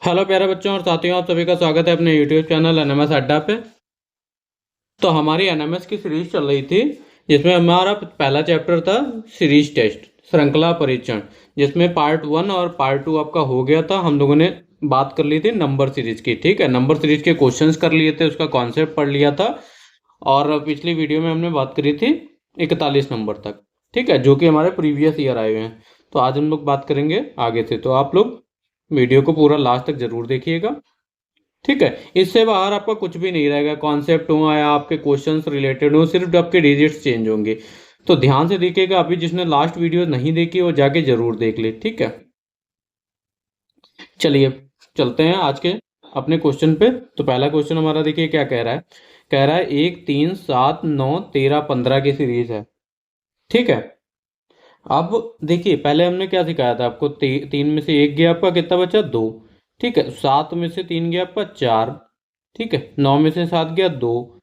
Hello प्यारे बच्चों और साथियों, आप सभी का स्वागत है अपने यूट्यूब चैनल एनएमएस अड्डा पे। तो हमारी एनएमएस की सीरीज चल रही थी जिसमें हमारा पहला चैप्टर था सीरीज टेस्ट श्रृंखला परीक्षण, जिसमें पार्ट 1 और पार्ट 2 आपका हो गया था। हम लोगों ने बात कर ली थी नंबर सीरीज की। ठीक है, नंबर सीरीज के क्वेश्चंस कर लिए थे, उसका कॉन्सेप्ट पढ़ लिया था। और पिछली वीडियो में हमने बात करी थी 41 नंबर तक। ठीक है, जो कि हमारे प्रीवियस ईयर आए हुए हैं। तो आज हम लोग बात करेंगे आगे से, तो आप लोग वीडियो को पूरा लास्ट तक जरूर देखिएगा। ठीक है, इससे बाहर आपका कुछ भी नहीं रहेगा, कॉन्सेप्ट हो या आपके क्वेश्चंस रिलेटेड हो, सिर्फ आपके डिजिट्स चेंज होंगे। तो ध्यान से देखिएगा, अभी जिसने लास्ट वीडियो नहीं देखी वो जाके जरूर देख ले। ठीक है, चलिए चलते हैं आज के अपने क्वेश्चन पे। तो पहला क्वेश्चन हमारा देखिए क्या कह रहा है। कह रहा है 1 3 7 9 13 15 की सीरीज है। ठीक है, अब देखिए पहले हमने क्या सिखाया था आपको, तीन में से एक गया आपका, कितना बचा? दो। ठीक है, 7 में से 3 गया आपका, 4। ठीक है, 9 में से 7 गया, 2।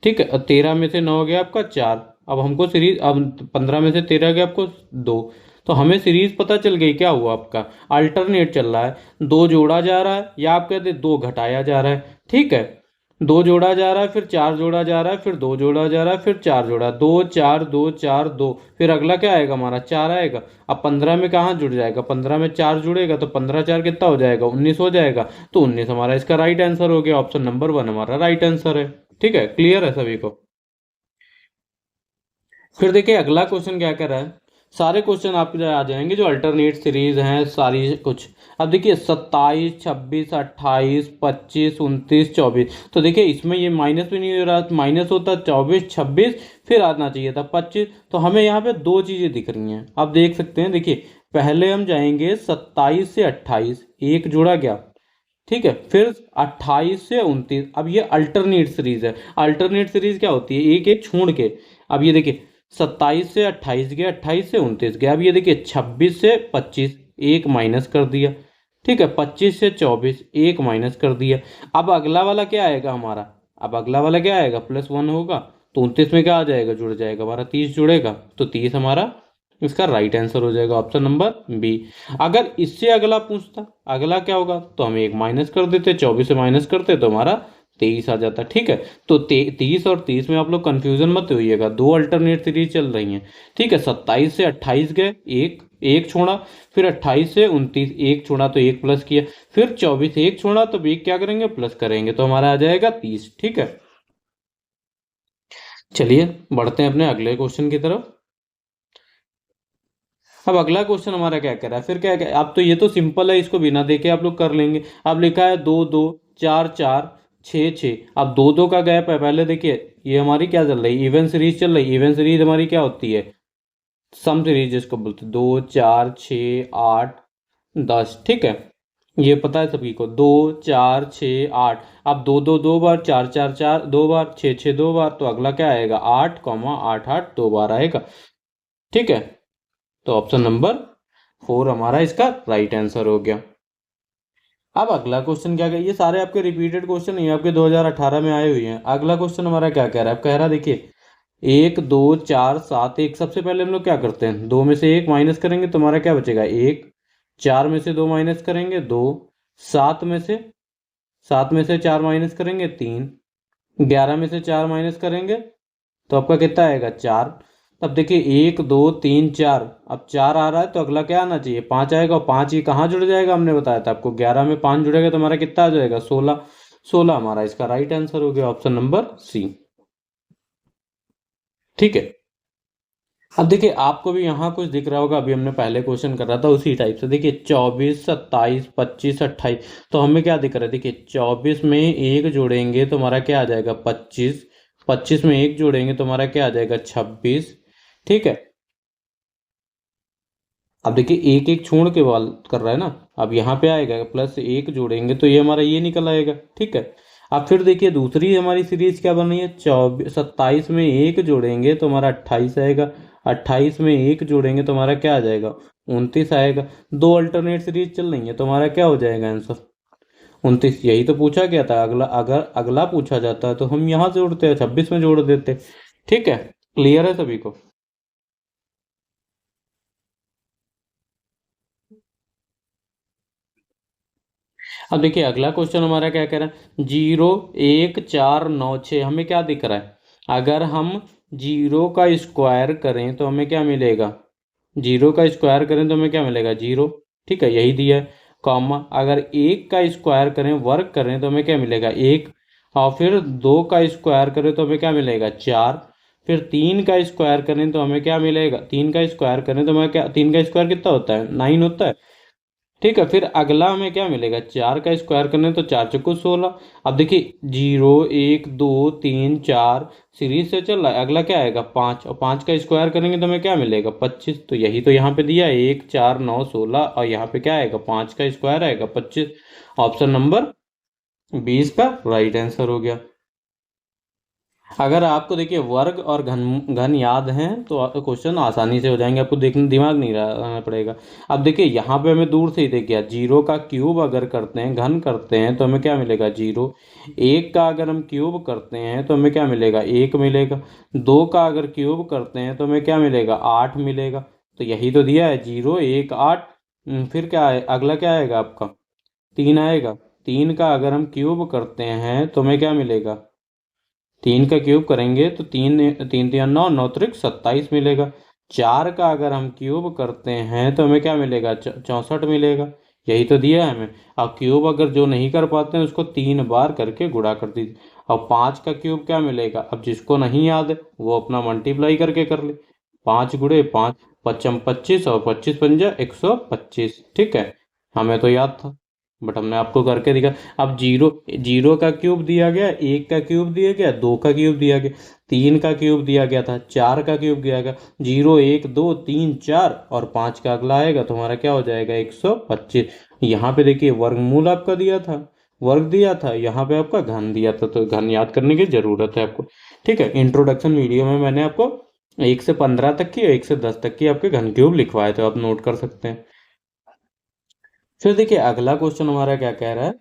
ठीक है, और 13 में से 9 गया आपका, 4। अब हमको सीरीज, अब 15 में से 13 गया आपको, 2। तो हमें सीरीज पता चल गई। क्या हुआ आपका? अल्टरनेट चल रहा है, दो जोड़ा जा रहा है या आप कहते दो घटाया जा रहा है। ठीक है, दो जोड़ा जा रहा है, फिर चार जोड़ा जा रहा है, फिर दो जोड़ा जा रहा है, फिर चार जोड़ा, दो चार दो चार दो, फिर अगला क्या आएगा हमारा? चार आएगा। अब 15 में कहाँ जुड़ जाएगा? 15 में चार जुड़ेगा तो 15 चार कितना हो जाएगा? 19 हो जाएगा। तो 19 हमारा इसका राइट आंसर हो गया। ऑप्शन नंबर 1 हमारा राइट आंसर है। ठीक है, क्लियर है सभी को? फिर देखिए अगला क्वेश्चन क्या कर रहा है। सारे क्वेश्चन आपके आ जाएंगे जो अल्टरनेट सीरीज हैं सारी कुछ। अब देखिए 27 26 28 25 29 24। तो देखिए इसमें ये माइनस भी नहीं हो रहा, माइनस होता 24 26, फिर आना चाहिए था 25। तो हमें यहाँ पे दो चीजें दिख रही हैं, आप देख सकते हैं। देखिए पहले हम जाएंगे 27 से 28, एक जुड़ा गया। ठीक है, फिर 28 से 29। अब ये अल्टरनेट सीरीज है। अल्टरनेट सीरीज क्या होती है? एक एक छोड़ के। अब ये देखिए 27 से 28 गया, 28 से 29 गया। अब ये देखिए 26 से 25, एक माइनस कर दिया। ठीक है, 25 से 24, एक माइनस कर दिया। अब अगला वाला क्या आएगा हमारा? अब अगला वाला क्या आएगा? +1 होगा। तो 29 में क्या आ जाएगा? जुड़ जाएगा हमारा, 30 जुड़ेगा। तो 30 हमारा इसका राइट आंसर हो जाएगा, ऑप्शन नंबर बी। अगर इससे अगला पूछता, अगला क्या होगा, तो हम एक माइनस कर देते, 24 से माइनस करते तो हमारा 23 आ जाता। ठीक है, तो 30 और 30 में आप लोग कंफ्यूजन मत होइएगा, दो अल्टरनेट सीरीज चल रही हैं। ठीक है, 27 से 28 गए, एक एक छोड़ा। फिर 28 से 29, एक छोड़ा तो एक प्लस किया। फिर 24 एक छोड़ा तो एक क्या करेंगे? प्लस करेंगे, तो हमारा आ जाएगा 30। ठीक है, चलिए बढ़ते हैं अपने अगले क्वेश्चन की तरफ। अब अगला क्वेश्चन हमारा क्या कह रहा है, फिर क्या अब तो ये तो सिंपल है, इसको बिना देखे आप लोग कर लेंगे। अब लिखा है 2 2 4 4 6 6। अब दो दो का गैप है। पहले देखिए ये हमारी क्या चल रही है? इवन सीरीज चल रही है। इवन सीरीज हमारी क्या होती है? सम सीरीज जिसको बोलते हैं, 2 4 6 8 10। ठीक है, ये पता है सभी को, 2 4 6 8। अब दो दो दो बार, चार चार चार दो बार, छः छः दो बार, तो अगला क्या आएगा? 8 8 8 दो बार आएगा। ठीक है, तो ऑप्शन नंबर 4 हमारा इसका राइट आंसर हो गया। अब अगला क्वेश्चन क्या है, ये सारे आपके रिपीटेड क्वेश्चन नहीं, आपके 2018 में आए हुए हैं। अगला क्वेश्चन हमारा क्या कह रहा है? कह रहा है देखिए 1 2 4 7 1। सबसे पहले हम लोग क्या करते हैं, दो में से एक माइनस करेंगे तो हमारा क्या बचेगा? एक। चार में से दो माइनस करेंगे, दो। सात में से सात में से चार माइनस करेंगे, तीन। 11 में से चार माइनस करेंगे तो आपका कितना आएगा? 4। अब देखिए 1 2 3 4। अब 4 आ रहा है तो अगला क्या आना चाहिए? 5 आएगा। और 5 ही कहाँ जुड़ जाएगा? हमने बताया था आपको, 11 में 5 जुड़ेगा तो हमारा कितना आ जाएगा? 16। 16 हमारा इसका राइट आंसर हो गया, ऑप्शन नंबर सी। ठीक है, अब देखिए आपको भी यहाँ कुछ दिख रहा होगा, अभी हमने पहले क्वेश्चन कर रहा था उसी टाइप से। देखिए 24 27 25 28। तो हमें क्या दिख रहा है? देखिए 24 में एक जोड़ेंगे तो हमारा क्या आ जाएगा? 25। 25 में एक जोड़ेंगे तो हमारा क्या आ जाएगा? 26। ठीक है, अब देखिए एक एक छोड़ के वाल कर रहा है ना। अब यहाँ पे आएगा प्लस एक जोड़ेंगे तो ये हमारा ये निकल आएगा। ठीक है, अब फिर देखिए दूसरी हमारी सीरीज क्या बन रही है? 24 27 में एक जोड़ेंगे तो हमारा 28 आएगा। 28 में एक जोड़ेंगे तो हमारा क्या आ जाएगा? 29 आएगा। दो अल्टरनेट सीरीज चल रही है तो हमारा क्या हो जाएगा आंसर? 29। यही तो पूछा गया था। अगला, अगर अगला पूछा जाता तो हम यहाँ जोड़ते हैं, 26 में जोड़ देते। ठीक है, क्लियर है सभी को? अब देखिए अगला क्वेश्चन हमारा क्या कह रहा है, 0 1 4 9 6 हमें क्या दिख रहा है, अगर हम 0 का स्क्वायर करें तो हमें क्या मिलेगा, 0 का स्क्वायर करें तो हमें क्या मिलेगा 0, ठीक है यही दिया है। कॉमा अगर 1 का स्क्वायर करें वर्क करें तो हमें क्या मिलेगा 1, और फिर 2 का स्क्वायर करें तो हमें क्या मिलेगा 4, फिर 3 का स्क्वायर करें तो हमें क्या मिलेगा, 3 का स्क्वायर करें तो हमें क्या, 3 का स्क्वायर कितना होता है 9 होता है, ठीक है। फिर अगला हमें क्या मिलेगा, 4 का स्क्वायर करने तो 4 चौको 16। अब देखिए 0 1 2 3 4 सीरीज से चल रहा है, अगला क्या आएगा 5, और 5 का स्क्वायर करेंगे तो हमें क्या मिलेगा 25, तो यही तो यहाँ पे दिया है 1 4 9 16, और यहाँ पे क्या आएगा 5 का स्क्वायर आएगा 25। ऑप्शन नंबर 20 का राइट आंसर हो गया। अगर आपको देखिए वर्ग और घन घन याद हैं तो क्वेश्चन आसानी से हो जाएंगे, आपको देखने दिमाग नहीं लगाना पड़ेगा। अब देखिए यहाँ पे हमें दूर से ही देख गया, 0 का क्यूब अगर करते हैं घन करते हैं तो हमें क्या मिलेगा 0, 1 का अगर हम क्यूब करते हैं तो हमें क्या मिलेगा 1 मिलेगा, 2 का अगर क्यूब करते हैं तो हमें क्या मिलेगा 8 मिलेगा, तो यही तो दिया है 0 1 8। फिर क्या है अगला क्या आएगा आपका 3 आएगा, 3 का अगर हम क्यूब करते हैं तो हमें क्या मिलेगा, 3 का क्यूब करेंगे तो 3 3 3 9 9 त्रिक 27 मिलेगा। 4 का अगर हम क्यूब करते हैं तो हमें क्या मिलेगा 64 मिलेगा, यही तो दिया है हमें। अब क्यूब अगर जो नहीं कर पाते हैं उसको 3 बार करके गुणा कर दीजिए। अब 5 का क्यूब क्या मिलेगा, अब जिसको नहीं याद है वो अपना मल्टीप्लाई करके कर ले, 5 × 5 पचम 25 और 25 × 5 125, ठीक है हमें तो याद था बट हमने आपको करके दिखा। अब 0 का क्यूब दिया गया, 1 का क्यूब दिया गया, 2 का क्यूब दिया गया, 3 का क्यूब दिया गया था, 4 का क्यूब दिया गया, 0 1 2 3 4 और 5 का अगला आएगा तो हमारा क्या हो जाएगा 125। यहाँ पे देखिए वर्गमूल आपका दिया था, वर्ग दिया था, यहाँ पे आपका घन दिया था, तो घन याद करने की जरूरत है आपको, ठीक है। इंट्रोडक्शन वीडियो में मैंने आपको 1 से 15 तक की और 1 से 10 तक की आपके घन क्यूब लिखवाए थे, आप नोट कर सकते हैं। फिर देखिए अगला क्वेश्चन हमारा क्या कह रहा है,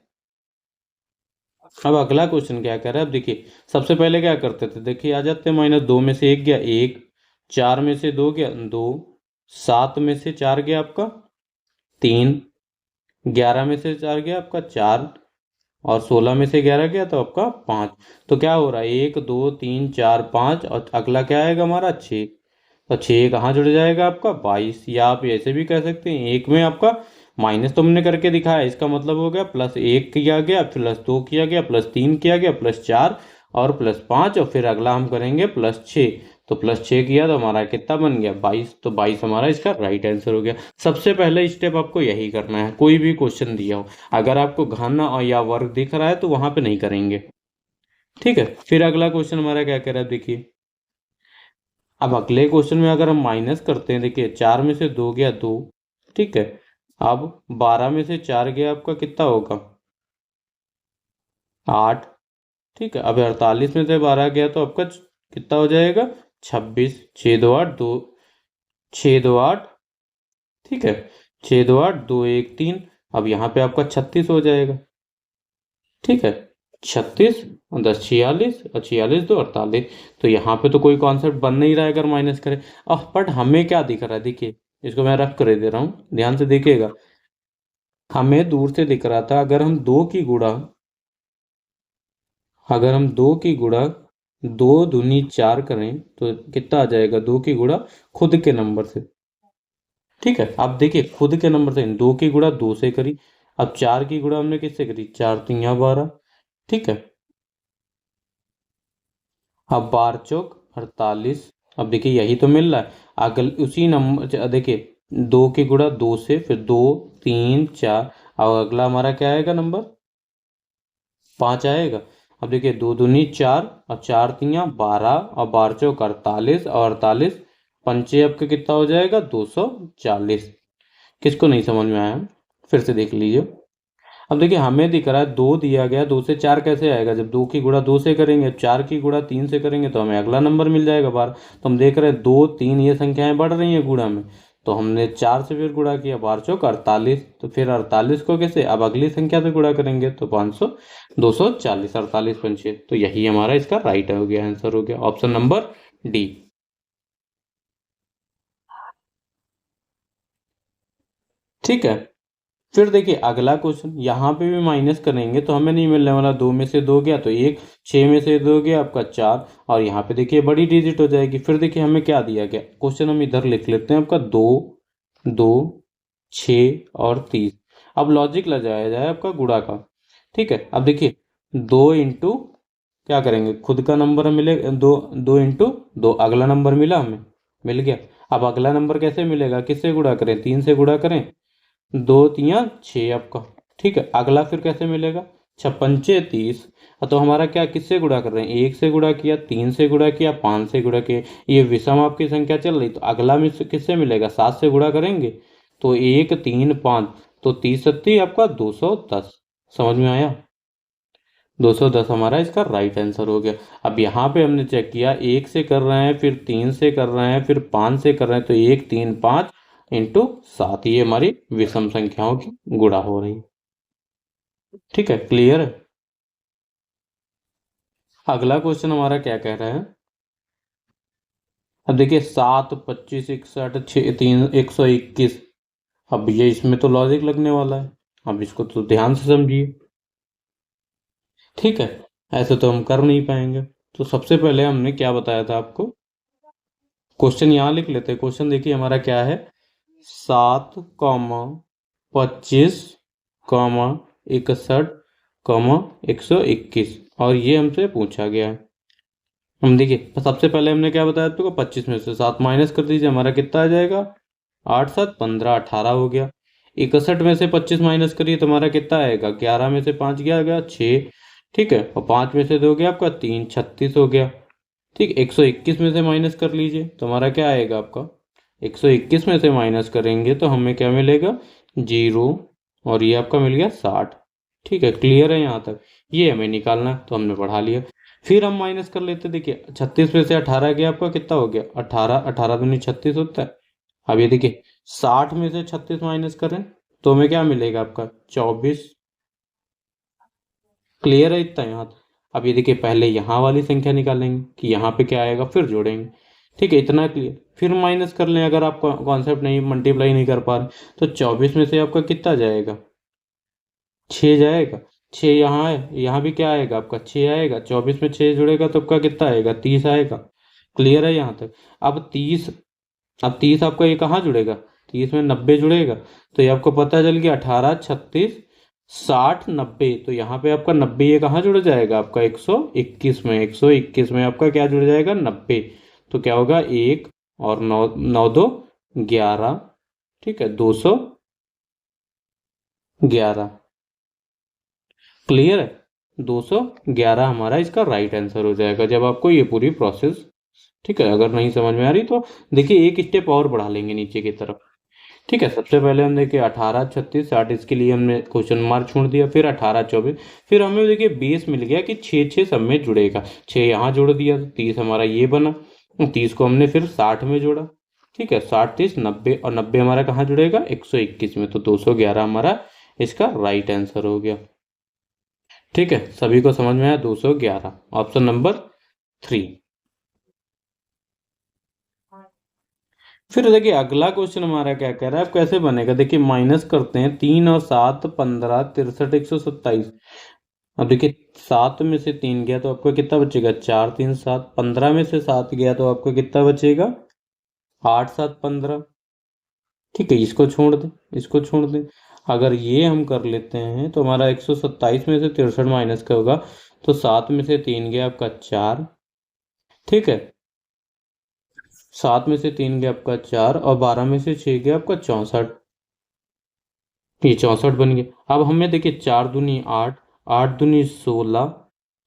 अब अगला क्वेश्चन क्या कह रहा है, अब देखिए सबसे पहले क्या करते थे, देखिए आ जाते हैं -2 में से 1 गया 1, 4 में से 2 गया 2, 7 में से 4 गया आपका 3, 11 में से 4 गया आपका 4, और 16 में से 11 गया तो आपका 5। तो क्या हो रहा है 1 2 3 4 5, और अगला क्या आएगा हमारा 6, तो 6 कहाँ जुड़ जाएगा आपका 22, या आप ऐसे भी कह सकते हैं एक में आपका माइनस तो हमने करके दिखाया, इसका मतलब हो गया +1 किया गया, +2 किया गया, +3 किया गया, +4 और +5, और फिर अगला हम करेंगे +6, तो +6 किया तो हमारा कितना बन गया 22, तो 22 हमारा इसका राइट आंसर हो गया। सबसे पहले स्टेप आपको यही करना है, कोई भी क्वेश्चन दिया हो अगर आपको घन और या वर्ग दिख रहा है तो वहां पे नहीं करेंगे, ठीक है। फिर अगला क्वेश्चन हमारा क्या कह रहा है देखिए, अब अगले क्वेश्चन में अगर हम माइनस करते हैं, देखिए 4 में से 2 गया 2, ठीक है। अब 12 में से 4 गया आपका कितना होगा 8, ठीक है। अब 48 में से 12 गया तो आपका कितना हो जाएगा 26, 6 2 8 2, 6 2 8, ठीक है 6 2 8 2 1 3, अब यहाँ पे आपका 36 हो जाएगा, ठीक है 36 और 10 46 और 46 2 48, तो यहाँ पे तो कोई कॉन्सेप्ट बन नहीं रहा है अगर माइनस करें। अब बट हमें क्या दिख रहा है देखिए, इसको मैं रफ कर दे रहा हूँ ध्यान से देखिएगा, हमें दूर से दिख रहा था अगर हम 2 की गुणा, अगर हम 2 की गुणा 2 दूनी 4 करें तो कितना आ जाएगा 2 की गुणा खुद के नंबर से, ठीक है। अब देखिए खुद के नंबर से 2 की गुणा 2 से करी, अब 4 की गुणा हमने किससे करी 4 3 12, ठीक है। अब 12 चौक 48, अब देखिए यही तो मिल रहा है, अगल उसी नंबर देखिए 2 की गुणा 2 से, फिर 2 3 4, और अगला हमारा क्या आएगा नंबर 5 आएगा। अब देखिए 2 दूनी 4 और 4 तियाँ 12 और 12 चौक 48 और 48 पंचे आपके कितना हो जाएगा 240। किसको नहीं समझ में आया फिर से देख लीजिए। अब देखिए हमें दिख रहा है 2 दिया गया, 2 से 4 कैसे आएगा, जब 2 की गुणा 2 से करेंगे, 4 की गुणा 3 से करेंगे तो हमें अगला नंबर मिल जाएगा 12। तो हम देख रहे हैं 2 3 ये संख्याएं बढ़ रही हैं गुणा में, तो हमने 4 से फिर गुणा किया 12 चौक 48, तो फिर 48 को कैसे अब अगली संख्या से गुणा करेंगे तो 500 240 48 पंचे, तो यही हमारा इसका राइट हो गया आंसर हो गया ऑप्शन नंबर डी, ठीक है। फिर देखिए अगला क्वेश्चन, यहाँ पे भी माइनस करेंगे तो हमें नहीं मिलने वाला, 2 में से 2 गया तो 1, 6 में से 2 गया आपका 4, और यहाँ पे देखिए बड़ी डिजिट हो जाएगी। फिर देखिए हमें क्या दिया गया क्वेश्चन, हम इधर लिख लेते हैं आपका 2, 2, 6 और 30। अब लॉजिक लगाया जाए आपका गुणा का। ठीक है, अब देखिए 2 इंटू क्या करेंगे, खुद का नंबर मिले, 2, 2 इंटू 2 अगला नंबर मिला हमें, मिल गया। अब अगला नंबर कैसे मिलेगा, किससे गुणा करें, 3 से गुणा करें, 2 3 6 आपका। ठीक है, अगला फिर कैसे मिलेगा, 6 5 30। तो हमारा क्या, किससे गुणा कर रहे हैं, 1 से गुणा किया, 3 से गुणा किया, 5 से गुणा किया, ये विषम आपकी संख्या चल रही, तो अगला में किससे मिलेगा, 7 से गुणा करेंगे तो 1 3 5, तो 30 आपका 210। समझ में आया, 210 हमारा इसका राइट आंसर हो गया। अब यहाँ पे हमने चेक किया, 1 से कर रहे हैं, फिर 3 से कर रहे हैं, फिर 5 से कर रहे हैं, तो 1 3 5 इंटू 7, ये हमारी विषम संख्याओं की गुणा हो रही है। ठीक है, क्लियर है। अगला क्वेश्चन हमारा क्या कह रहा है, अब देखिए 7 25 61 6 3 121। अब ये इसमें तो लॉजिक लगने वाला है, अब इसको तो ध्यान से समझिए। ठीक है, ऐसे तो हम कर नहीं पाएंगे। तो सबसे पहले हमने क्या बताया था आपको, क्वेश्चन यहाँ लिख लेते हैं। क्वेश्चन देखिए हमारा क्या है, 7 25 61 121, और ये हमसे पूछा गया है। हम देखिए सबसे पहले हमने क्या बताया आपको, 25 में से 7 माइनस कर दीजिए, हमारा कितना आ जाएगा, 8 7 15 18 हो गया। 61 में से 25 माइनस करिए तो हमारा कितना आएगा, 11 में से 5 गया 6। ठीक है, और 5 में से 2 गया आपका 3, 36 हो गया। ठीक, 121 में से माइनस कर लीजिए तो हमारा क्या आएगा आपका, 121 में से माइनस करेंगे तो हमें क्या मिलेगा, 0, और ये आपका मिल गया 60। ठीक है, क्लियर है यहाँ तक, ये हमें निकालना है तो हमने पढ़ा लिया। फिर हम माइनस कर लेते, देखिए 36 में से 18 गया आपका, कितना हो गया 18, 18 दूनी 36 होता है। अब ये देखिए 60 में से 36 माइनस करें तो हमें क्या मिलेगा आपका, 24। क्लियर है इतना यहाँ तक। अब ये देखिए पहले यहाँ वाली संख्या निकालेंगे कि यहाँ पे क्या आएगा, फिर जोड़ेंगे। ठीक है, इतना क्लियर। फिर माइनस कर लें, अगर आप कॉन्सेप्ट नहीं, मल्टीप्लाई नहीं कर पा रहे, तो 24 में से आपका कितना जाएगा, 6 जाएगा। 6 यहाँ है, यहाँ भी क्या आएगा आपका, 6 आएगा। 24 में 6 जुड़ेगा तो आपका कितना आएगा, 30 आएगा। क्लियर है यहाँ तक। अब 30, अब 30 आपका ये कहाँ जुड़ेगा, 30 में 90 जुड़ेगा, तो ये आपको पता चल गया, 18 36 60 90, तो यहाँ पे आपका 90 ये कहाँ जुड़ जाएगा आपका, 121 में, 121 में आपका क्या जुड़ जाएगा, 90। तो क्या होगा, 1 और 9 9 2 11। ठीक है, 211। क्लियर है, 211 हमारा इसका राइट आंसर हो जाएगा जब आपको ये पूरी प्रोसेस। ठीक है, अगर नहीं समझ में आ रही तो देखिए एक स्टेप और बढ़ा लेंगे नीचे की तरफ। ठीक है, सबसे पहले हम देखिए 18 36 60, इसके लिए हमने क्वेश्चन मार्क छोड़ दिया, फिर 18 24, फिर हमें देखिए बेस मिल गया कि 6 6 सब में जुड़ेगा, 6 यहाँ जोड़ दिया तो 30 हमारा ये बना। 30 को हमने फिर 60 में जोड़ा। ठीक है, 60 30 90, और 90 हमारा कहाँ जुड़ेगा, 121 में, तो 211 हमारा इसका राइट आंसर हो गया। ठीक है, सभी को समझ में आया, 211 ऑप्शन नंबर 3। फिर देखिए अगला क्वेश्चन हमारा क्या कह रहा है, अब कैसे बनेगा, देखिए माइनस करते हैं, 3 और 7 15 63 127। अब देखिए 7 में से 3 गया तो आपको कितना बचेगा, 4 3 7। 15 में से 7 गया तो आपको कितना बचेगा, 8 7 15। ठीक है, इसको छोड़ दें, इसको छोड़ दें। अगर ये हम कर लेते हैं तो हमारा 127 में से 63 माइनस का होगा, तो 7 में से 3 गया आपका 4। ठीक है, 7 में से 3 गया आपका 4, और 12 में से 6 गया आपका 64। ये 64 बन गया। अब हमें देखिए 4 दूनी 8, 8 दूनी 16,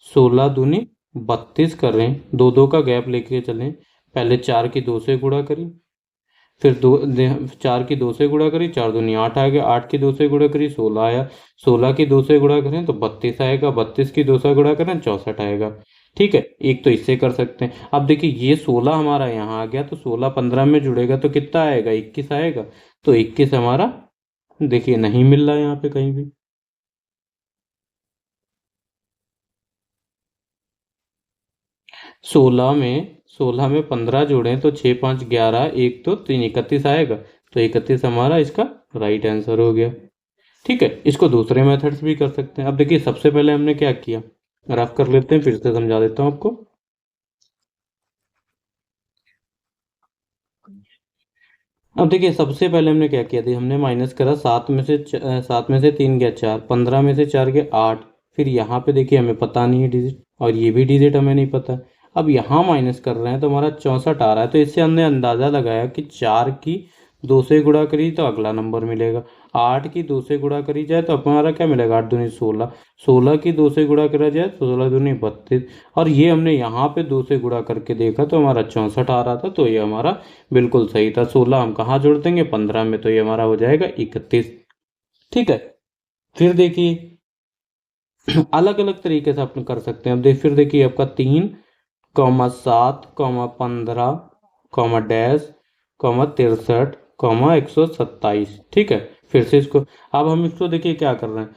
16 दूनी 32 कर रहे हैं, दो दो का गैप लेके चलें। पहले 4 की 2 से गुणा करी, फिर 4 की 2 से गुणा करी, 4 दूनी 8 आ गया, 8 की 2 से गुणा करी 16 आया, 16 की 2 से गुणा करें तो 32 आएगा, 32 की 2 से गुणा करें 64 आएगा। ठीक है, एक तो इससे कर सकते हैं। अब देखिए ये 16 हमारा यहाँ आ गया, तो 16 15 में जुड़ेगा तो कितना आएगा, 21 आएगा। तो 21 हमारा देखिए नहीं मिल रहा है यहाँ पे कहीं भी। 16 में 15 जोड़ें तो 6 5 11, 1 तो 3 31 आएगा, तो 31 हमारा इसका राइट आंसर हो गया। ठीक है, इसको दूसरे मेथड से भी कर सकते हैं। अब देखिए सबसे पहले हमने क्या किया, रफ कर लेते हैं, फिर से समझा देता हूँ आपको। अब देखिए सबसे पहले हमने क्या किया था, हमने माइनस करा, 7 में से 3 गया 4, 15 में से 4 गया 8। फिर यहाँ पे देखिए हमें पता नहीं है डिजिट, और ये भी डिजिट हमें नहीं पता। अब यहाँ माइनस कर रहे हैं तो हमारा 64 आ रहा है, तो इससे हमने अंदाज़ा लगाया कि 4 की 2 से गुणा करी तो अगला नंबर मिलेगा, 8 की 2 से गुणा करी जाए तो हमारा क्या मिलेगा, 8 दूनी 16, 16 की 2 से गुणा करा जाए तो 16 दूनी 32। और ये हमने यहाँ पे 2 से गुणा करके देखा तो हमारा 64 आ रहा था, तो ये हमारा बिल्कुल सही था। 16 हम कहाँ जोड़ देंगे, 15 में, तो ये हमारा हो जाएगा 31। ठीक है, फिर देखिए अलग अलग तरीके से अपन कर सकते हैं। अब फिर देखिए आपका 3, 7, 15, डैश, 63, 127। ठीक है, फिर से इसको, अब हम इसको देखिए क्या कर रहे हैं,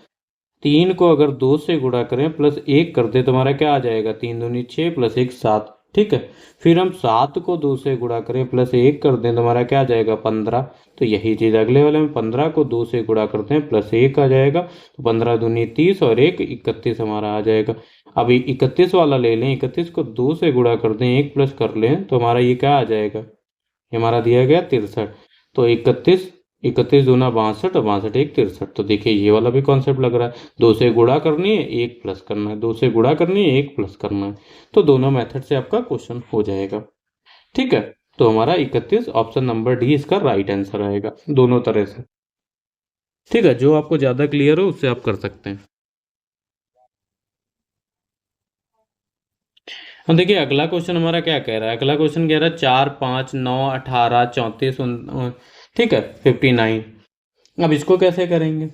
3 को अगर 2 से गुणा करें प्लस 1 कर दे तो हमारा क्या आ जाएगा, 3 दूनी 6 प्लस 1 7। ठीक है, फिर हम 7 को 2 से गुणा करें प्लस 1 कर दें तो हमारा क्या आ जाएगा, 15। तो यही चीज़ अगले वाले में, 15 को 2 से गुणा करते हैं प्लस 1 आ जाएगा, तो 15 दूनी 30 और 1 31 हमारा आ जाएगा। अभी 31 वाला ले लें, 31 को 2 से गुणा कर दें, 1 प्लस कर लें तो हमारा ये क्या आ जाएगा, ये हमारा दिया गया 63। तो 31, 31 दूना 62 और 62 1 63। तो देखिए ये वाला भी कॉन्सेप्ट लग रहा है, 2 से गुणा करनी है 1 प्लस करना है, 2 से गुणा करनी है 1 प्लस करना है। तो दोनों मेथड से आपका क्वेश्चन हो जाएगा। ठीक है, तो हमारा 31 ऑप्शन नंबर डी इसका राइट आंसर आएगा दोनों तरह से। ठीक है, जो आपको ज़्यादा क्लियर हो उससे आप कर सकते हैं। हम देखिए अगला क्वेश्चन हमारा क्या कह रहा है, अगला क्वेश्चन कह रहा है 4, 5, 9, 18, 34, ठीक है, 59। अब इसको कैसे करेंगे।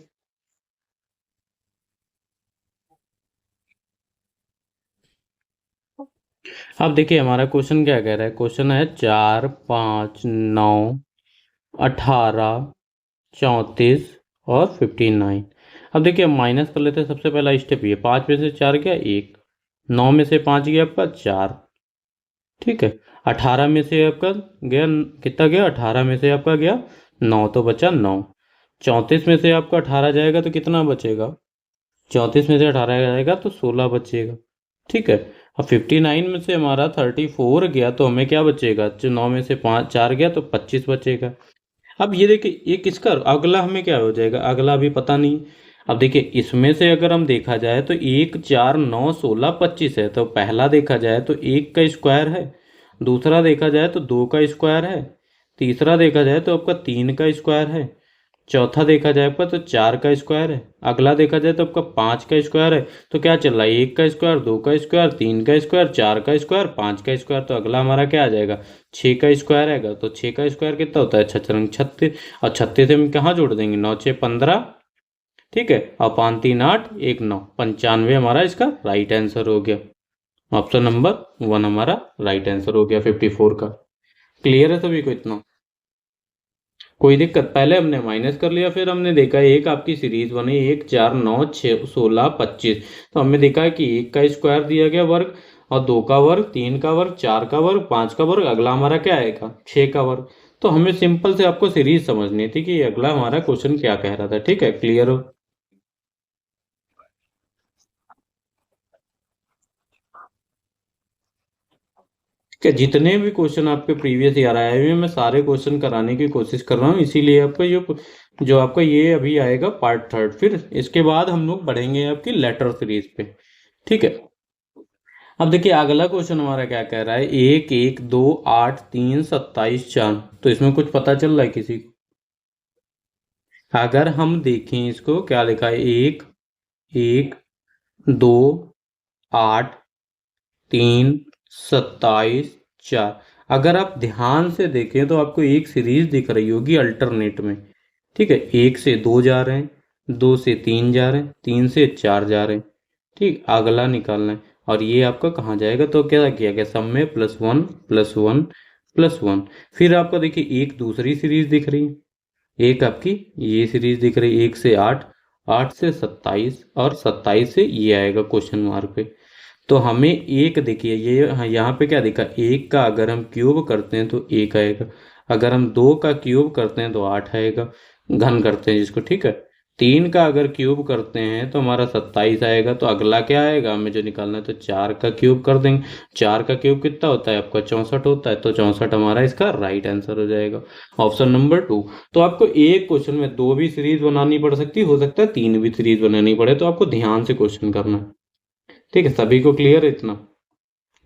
अब देखिए हमारा क्वेश्चन क्या कह रहा है, क्वेश्चन है 4, 5, 9, 18, 34 और 59। अब देखिए हम माइनस कर लेते हैं, सबसे पहला स्टेप ये, 5 में से 4 गया 1, 9 में से 5 गया आपका 4। ठीक है, 18 में से आपका गया कितना, गया 18 में से आपका गया 9, तो बचा 9। 34 में से आपका 18 जाएगा तो कितना बचेगा, 34 में से 18 जाएगा तो 16 बचेगा। ठीक है, अब 59 में से हमारा 34 गया तो हमें क्या बचेगा, जो 9 में से 4 गया तो 25 बचेगा। अब ये देखिए ये किसका अगला हमें क्या हो जाएगा, अगला अभी पता नहीं। अब देखिए इसमें से अगर हम देखा जाए तो 1, 4, 9, 16, 25 है, तो पहला देखा जाए तो 1 का स्क्वायर है, दूसरा देखा जाए तो 2 का स्क्वायर है, तीसरा देखा जाए तो आपका 3 का स्क्वायर है, चौथा देखा जाए आपका तो 4 का स्क्वायर है, अगला देखा जाए तो आपका 5 का स्क्वायर है। तो क्या चल रहा है, 1 का स्क्वायर, 2 का स्क्वायर, 3 का स्क्वायर, 4 का स्क्वायर, 5 का स्क्वायर। तो अगला हमारा क्या आ जाएगा, 6 का स्क्वायर आएगा। तो 6 का स्क्वायर कितना होता है, 36। और 36 से हम कहाँ जोड़ देंगे, 9, 6, 15। ठीक है, और 5, 3, 8, 1, 9, 95 हमारा इसका राइट आंसर हो गया। ऑप्शन नंबर 1 हमारा राइट आंसर हो गया 54 का। क्लियर है सभी को इतना, कोई दिक्कत। पहले हमने माइनस कर लिया, फिर हमने देखा एक आपकी सीरीज बनी 1, 4, 9, 6, 16, 25। तो हमने देखा कि 1 का स्क्वायर दिया गया वर्ग, और 2 का वर्ग, 3 का वर्ग, 4 का वर्ग, 5 का वर्ग, अगला हमारा क्या आएगा, 6 का वर्ग। तो हमें सिंपल से आपको सीरीज समझनी थी कि अगला हमारा क्वेश्चन क्या कह रहा था। ठीक है, क्लियर हो। कि जितने भी क्वेश्चन आपके प्रीवियस ईयर आए हुए हैं मैं सारे क्वेश्चन कराने की कोशिश कर रहा हूँ, इसीलिए आपका जो आपका ये अभी आएगा पार्ट थर्ड। फिर इसके बाद हम लोग बढ़ेंगे आपकी लेटर सीरीज पे। ठीक है, अब देखिए अगला क्वेश्चन हमारा क्या कह रहा है, 1, 1, 2, 8, 3, 27, 4। तो इसमें कुछ पता चल रहा है किसी को, अगर हम देखें इसको क्या लिखा है, 1, 1, 2, 8, 3, 27, 4। अगर आप ध्यान से देखें तो आपको एक सीरीज दिख रही होगी अल्टरनेट में। ठीक है, 1 से 2 जा रहे हैं, 2 से 3 जा रहे हैं, 3 से 4 जा रहे हैं। ठीक, अगला निकालना है, और ये आपका कहाँ जाएगा, तो क्या किया गया, सब में +1 +1 +1। फिर आपका देखिए एक दूसरी सीरीज दिख रही है, एक आपकी ये सीरीज दिख रही है 1 से 8, 8 से 27, और 27 से ये आएगा क्वेश्चन मार्क पे। तो हमें एक देखिए ये, हाँ, यहाँ पे क्या दिखा, 1 का अगर हम क्यूब करते हैं तो 1 आएगा, अगर हम 2 का क्यूब करते हैं तो 8 आएगा, घन करते हैं जिसको। ठीक है, 3 का अगर क्यूब करते हैं तो हमारा 27 आएगा। तो अगला क्या आएगा हमें जो निकालना है, तो 4 का क्यूब कर देंगे। 4 का क्यूब कितना होता है आपका, 64 होता है। तो 64 हमारा इसका राइट आंसर हो जाएगा, ऑप्शन नंबर 2। तो आपको एक क्वेश्चन में दो भी सीरीज बनानी पड़ सकती, हो सकता है तीन भी सीरीज बनानी पड़े, तो आपको ध्यान से क्वेश्चन करना है। ठीक है, सभी को क्लियर है इतना।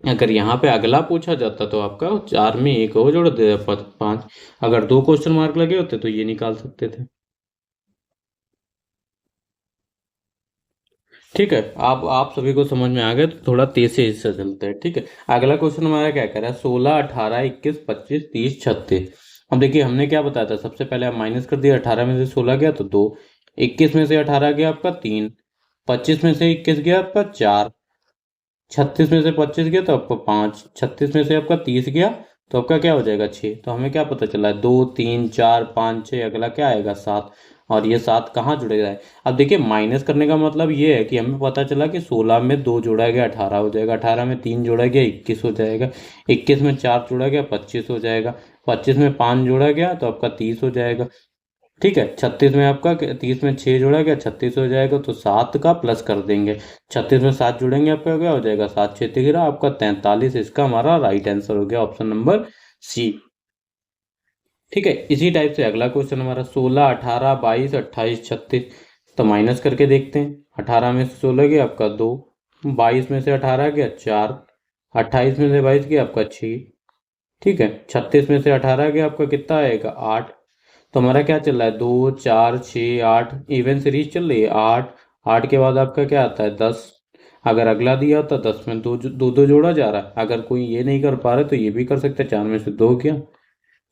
अगर यहाँ पे अगला पूछा जाता तो आपका 4 में एक और जोड़ दे 5। अगर दो क्वेश्चन मार्क लगे होते तो ये निकाल सकते थे। ठीक है, आप सभी को समझ में आ गया, तो थोड़ा तेज से इससे चलते हैं। ठीक है, अगला क्वेश्चन हमारा क्या कह रहा है, 16, 18, 21, 25, 30, 36। अब देखिए हमने क्या बताया था, सबसे पहले आप माइनस कर दिया। 18 में से 16 गया तो 2, 21 में से 18 गया आपका 3, 25 में से 21 गया आपका 4, 36 में से 25 गया तो आपका 5, 36 में से आपका 30 गया तो आपका क्या हो जाएगा 6। तो हमें क्या पता चला है, 2, 3, 4, 5, 6, अगला क्या आएगा 7। और ये 7 कहाँ जुड़ेगा है। अब देखिए माइनस करने का मतलब ये है कि हमें पता चला कि 16 में 2 जोड़ा गया 18 हो जाएगा, 18 में 3 जोड़ा गया 21 हो जाएगा, 21 में 4 जोड़ा गया 25 हो जाएगा, 25 में 5 जोड़ा गया तो आपका 30 हो जाएगा। ठीक है, 36 में आपका 30 में 6 जोड़ा गया 36 हो जाएगा। तो 7 का प्लस कर देंगे, 36 में 7 जोड़ेंगे आपका क्या हो जाएगा, 7 6 13 आपका 43। इसका हमारा राइट आंसर हो गया ऑप्शन नंबर सी। ठीक है, इसी टाइप से अगला क्वेश्चन हमारा 16, 18, 22, 28, 36। तो माइनस करके देखते हैं। 18 में से 16 गया आपका 2, 22 में से 18 गया 4, 28 में से 22 गया आपका 6। ठीक है, 36 में से 18 गया आपका कितना आएगा 8। तो हमारा क्या चल रहा है, 2, 4, 6, 8, इवन सीरीज चल रही है। 8, 8 के बाद आपका क्या आता है 10। अगर अगला दिया होता 10 में दो दो दो जोड़ा जा रहा है। अगर कोई ये नहीं कर पा रहा तो ये भी कर सकते हैं। 4 में से 2 गया,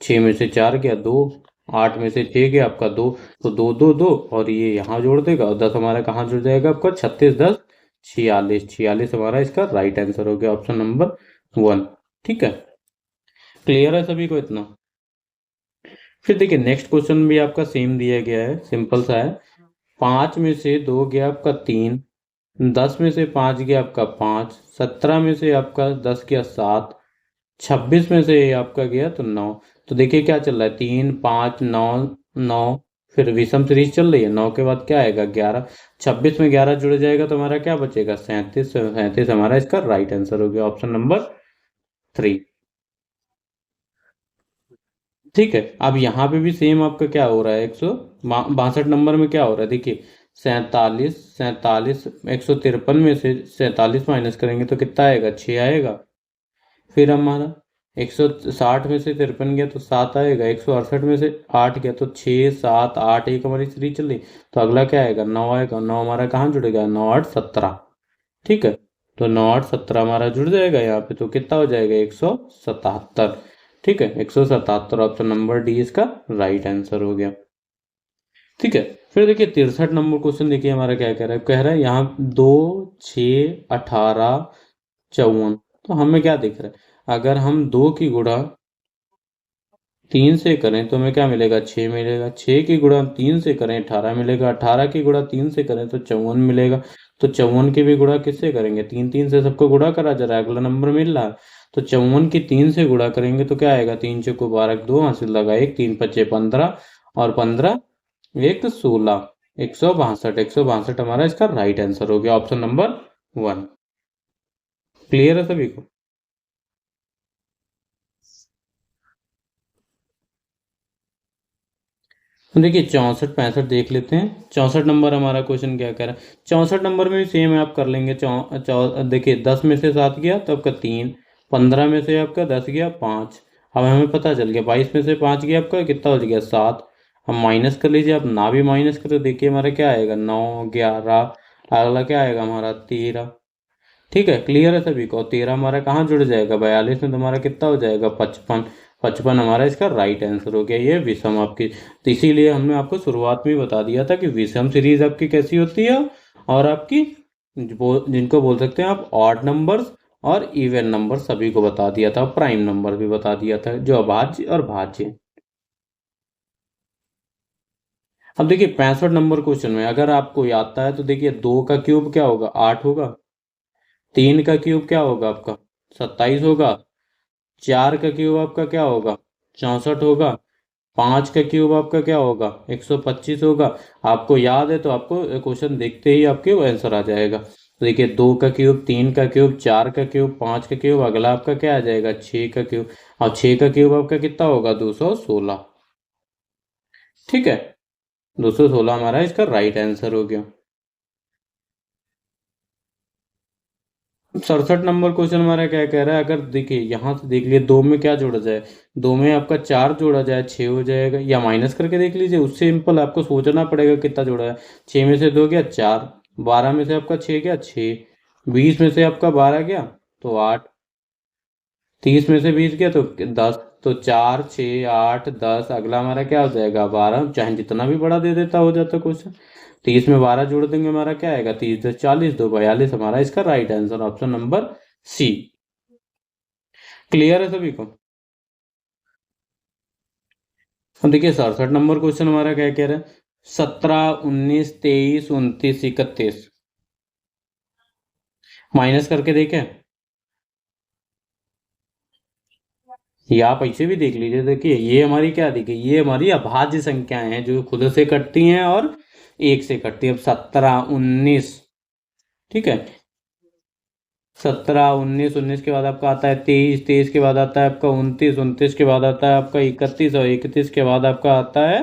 6 में से 4 गया 2, 8 में से 6 गया आपका 2। तो 2 2 2 और ये यहाँ जोड़ देगा और 10 हमारा कहाँ जुड़ जाएगा आपका, 36 10 46। 46 हमारा इसका राइट आंसर हो गया, ऑप्शन नंबर 1। ठीक है, क्लियर है सभी को इतना। फिर देखिए नेक्स्ट क्वेश्चन भी आपका सेम दिया गया है, सिंपल सा है। 5 में से 2 गया आपका 3, 10 में से 5 गया आपका 5, 17 में से आपका 10 गया 7, 26 में से आपका गया तो 9। तो देखिए क्या चल रहा है, 3 5 9 9, फिर विषम सीरीज चल रही है। 9 के बाद क्या आएगा 11, 26 में 11 जुड़ जाएगा तो हमारा क्या बचेगा 37। 37 हमारा इसका राइट आंसर हो गया, ऑप्शन नंबर 3। ठीक है, अब यहाँ पे भी सेम आपका क्या हो रहा है, 162 नंबर में क्या हो रहा है देखिए, 47 47, 153 में से 47 माइनस करेंगे तो कितना आएगा 6 आएगा। फिर हमारा 160 में से 53 गया तो 7 आएगा, 168 में से 8 गया तो 6 7 8, एक हमारी सीरीज चल रही। तो अगला क्या आएगा 9 आएगा। 9 हमारा कहाँ जुड़ेगा, 9 8 17। ठीक है, तो 9 8 17 हमारा जुड़ जाएगा यहाँ पे, तो कितना हो जाएगा 177। ठीक है, 177 ऑप्शन नंबर डी इसका राइट आंसर हो गया। ठीक है, फिर देखिए 63 नंबर क्वेश्चन देखिए हमारा क्या कह रहा है, कह रहा है यहाँ 2 6 18 54। तो हमें क्या दिख रहा है, अगर हम 2 की गुणा 3 से करें तो हमें क्या मिलेगा 6 मिलेगा, 6 की गुणा 3 से करें 18 मिलेगा, 18 की गुणा 3 से करें तो 54 मिलेगा। तो 54 की भी गुणा किससे करेंगे, 3 3 से सबको गुणा करा जा रहा है, अगला नंबर मिल रहा है। तो 54 की 3 से गुणा करेंगे तो क्या आएगा, 3 चौको 12, 2 हासिल लगा 1, 3 पच्चे 15 और 15 1 16, 162। 162 हमारा इसका राइट आंसर हो गया, ऑप्शन नंबर 1। क्लियर है सभी को। तो देखिए 64 65 देख लेते हैं। 64 नंबर हमारा क्वेश्चन क्या कह रहा है, 64 नंबर में भी सेम है, आप कर लेंगे। देखिए 10 में से 7 गया तो आपका 3, 15 में से आपका 10 गया 5। अब हमें पता चल गया 22 में से 5 गया आपका कितना हो गया 7। हम माइनस कर लीजिए, आप ना भी माइनस करो, देखिए हमारा क्या आएगा 9 11, अगला क्या आएगा हमारा 13। ठीक है, क्लियर है सभी को। 13 हमारा कहाँ जुड़ जाएगा, 42 में तुम्हारा कितना हो जाएगा 55। 55 हमारा इसका राइट आंसर हो गया, ये विषम आपकी। तो इसीलिए हमने आपको शुरुआत में ही बता दिया था कि विषम सीरीज आपकी कैसी होती है, और आपकी जिनको बोल सकते हैं आप ऑड नंबर्स और इवन नंबर सभी को बता दिया था, प्राइम नंबर भी बता दिया था, जो अभाज्य और भाज्य। अब देखिए 65 नंबर क्वेश्चन में अगर आपको आता है तो देखिए 2 का क्यूब क्या होगा 8 होगा, 3 का क्यूब क्या होगा आपका 27 होगा, 4 का क्यूब आपका क्या होगा 64 होगा, 5 का क्यूब आपका क्या होगा, 125 होगा। आपको याद है तो आपको क्वेश्चन देखते ही आपके आंसर आ जाएगा। तो देखिए 2 का क्यूब, 3 का क्यूब, 4 का क्यूब, 5 का क्यूब, अगला आपका क्या आ जाएगा, 6 का क्यूब। और 6 का क्यूब आपका कितना होगा, 216। ठीक है, 216 हमारा इसका राइट आंसर हो गया। 67 नंबर क्वेश्चन हमारा क्या कह रहा है, अगर देखिए यहाँ से देख लिए दो में क्या जोड़ा जाए, दो में आपका 4 जोड़ा जाए 6 हो जाएगा, या माइनस करके देख लीजिए, उससे सिंपल आपको सोचना पड़ेगा कितना जोड़ा है। 6 में से 2 गया 4, 12 में से आपका 6 गया 6, 20 में से आपका 12 गया तो 8, 30 में से 20 गया तो 10। तो 4 6 8 10, अगला हमारा क्या हो जाएगा 12, चाहे जितना भी बड़ा दे देता हो जाता क्वेश्चन। 30 में 12 जोड़ देंगे, हमारा क्या आएगा, 30 10 40, 2 42, हमारा इसका right answer option number C. Clear है सभी को। अब देखिए 67 नंबर क्वेश्चन हमारा क्या कह रहा है, 17 19 23 29 31, माइनस करके देखें, या आप ऐसे भी देख लीजिए। देखिए ये हमारी क्या, देखिए ये हमारी अभाज्य संख्याएं हैं जो खुद से कटती हैं और एक से कटती है। अब 17 19, ठीक है, 17 19, 19 के बाद आपका आता है 23, 23 के बाद आता है आपका 29, 29 के बाद आता है आपका 31, और 31 के बाद आपका आता है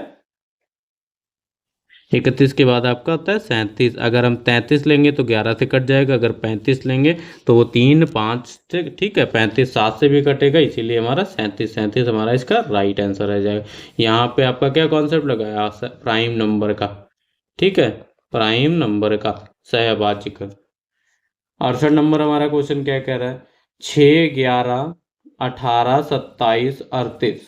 31 के बाद आपका आता है 37। अगर हम 33 लेंगे तो 11 से कट जाएगा, अगर 35 लेंगे तो वो 3 5 से, ठीक है, 35 7 से भी कटेगा, इसीलिए हमारा 37, 37 हमारा इसका राइट आंसर रह जाएगा। यहाँ पे आपका क्या कॉन्सेप्ट लगाया, प्राइम नंबर का, ठीक है, प्राइम नंबर का सहभाज्य का। 68 नंबर हमारा क्वेश्चन क्या कह रहा है, 6 11 18 27 38,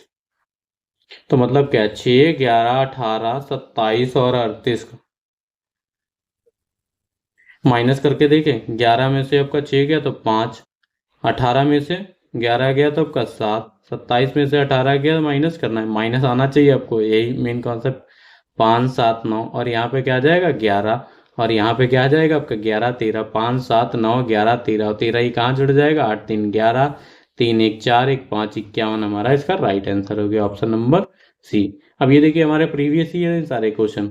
तो मतलब क्या है, 6 11 18 27 और 38 का माइनस करके देखें। 11 में से आपका 6 गया तो 5, 18 में से 11 गया तो आपका 7, 27 में से 18 गया तो माइनस करना है, माइनस आना चाहिए आपको, यही मेन कॉन्सेप्ट। 5 7 9, और यहाँ पे क्या आ जाएगा 11, और यहाँ पे क्या आ जाएगा आपका 11 13, 5 7 9 11 13, और 13 ही कहाँ जुड़ जाएगा, 8 3 11, 3 1 4 1 5, 51 हमारा इसका राइट आंसर हो गया ऑप्शन नंबर सी। अब ये देखिए हमारे प्रीवियस ईयर है सारे क्वेश्चन,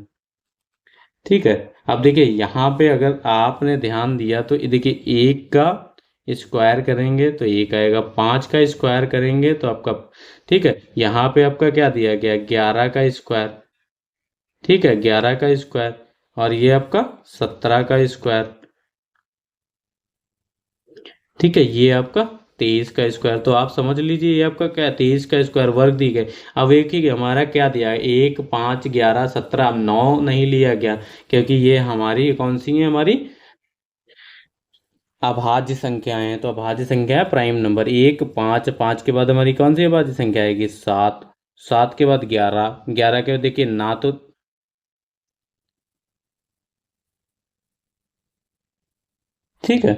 ठीक है। अब देखिए यहाँ पे अगर आपने ध्यान दिया तो ये देखिए, एक का स्क्वायर करेंगे तो एक आएगा, 5 का स्क्वायर करेंगे तो आपका, ठीक है, यहाँ पे आपका क्या दिया गया, 11 का स्क्वायर, ठीक है, 11 का स्क्वायर, और ये आपका 17 का स्क्वायर, ठीक है, ये आपका 23 का स्क्वायर। तो आप समझ लीजिए ये आपका क्या, 23 का स्क्वायर वर्ग दी गई। अब एक ही हमारा क्या दिया है, 1 5 11 17, अब 9 नहीं लिया गया, क्योंकि ये हमारी कौन सी है, हमारी अभाज्य संख्याएं हैं। तो अभाज्य संख्या है प्राइम नंबर, 1 5, 5 के बाद हमारी कौन सी अभाज्य संख्या आएगी, 7, 7 के बाद 11, 11 के बाद देखिए ना तो, ठीक है,